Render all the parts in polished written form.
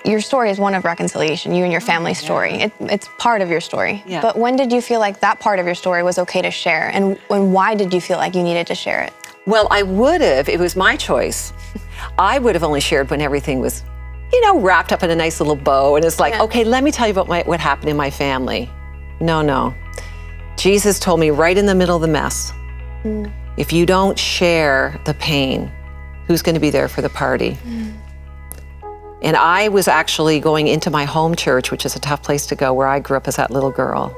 Your story is one of reconciliation, you and your family's story. It's part of your story. Yeah. But when did you feel like that part of your story was okay to share? And why did you feel like you needed to share it? Well, I would have, it was my choice. I would have only shared when everything was, wrapped up in a nice little bow. And it's like, okay, let me tell you about what happened in my family. No. Jesus told me right in the middle of the mess, if you don't share the pain, who's going to be there for the party? And I was actually going into my home church, which is a tough place to go, where I grew up as that little girl.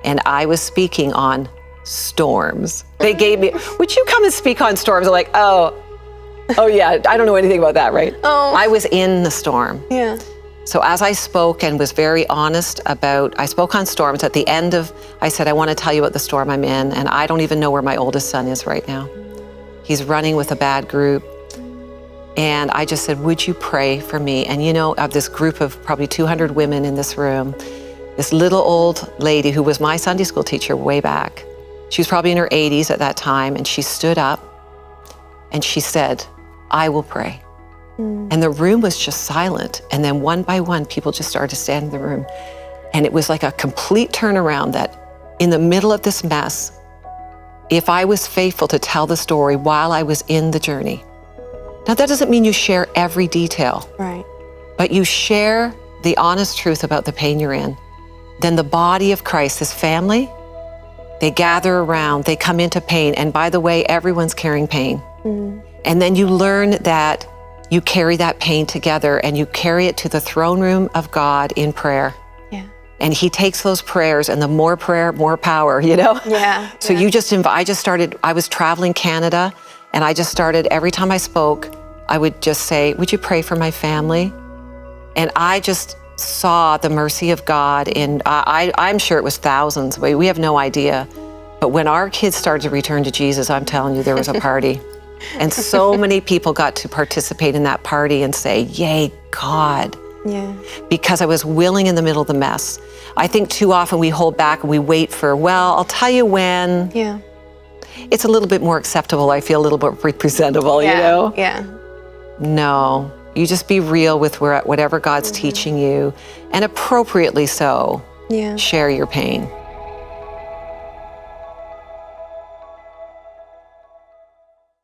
And I was speaking on storms. They gave me, would you come and speak on storms? I'm like, oh yeah, I don't know anything about that, right? Oh. I was in the storm. Yeah. So as I spoke and was very honest I spoke on storms, at the end I said, I want to tell you about the storm I'm in, and I don't even know where my oldest son is right now. He's running with a bad group. And I just said, would you pray for me? And of this group of probably 200 women in this room, this little old lady who was my Sunday school teacher way back, she was probably in her 80s at that time, and she stood up and she said, I will pray. And the room was just silent. And then one by one, people just started to stand in the room. And it was like a complete turnaround that in the middle of this mess, if I was faithful to tell the story while I was in the journey. Now, that doesn't mean you share every detail. Right. But you share the honest truth about the pain you're in. Then the body of Christ, this family, they gather around, they come into pain. And by the way, everyone's carrying pain. And then you learn that you carry that pain together and you carry it to the throne room of God in prayer. Yeah. And he takes those prayers, and the more prayer, more power, Yeah. So I was traveling Canada, and I just started, every time I spoke, I would just say, would you pray for my family? And I just saw the mercy of God I'm sure it was thousands. We have no idea. But when our kids started to return to Jesus, I'm telling you, there was a party. And so many people got to participate in that party and say, yay, God. Yeah. Because I was willing in the middle of the mess. I think too often we hold back and we wait for, I'll tell you when. Yeah. It's a little bit more acceptable. I feel a little bit presentable, Yeah. No, you just be real with whatever God's teaching you, and appropriately so, Yeah. share your pain.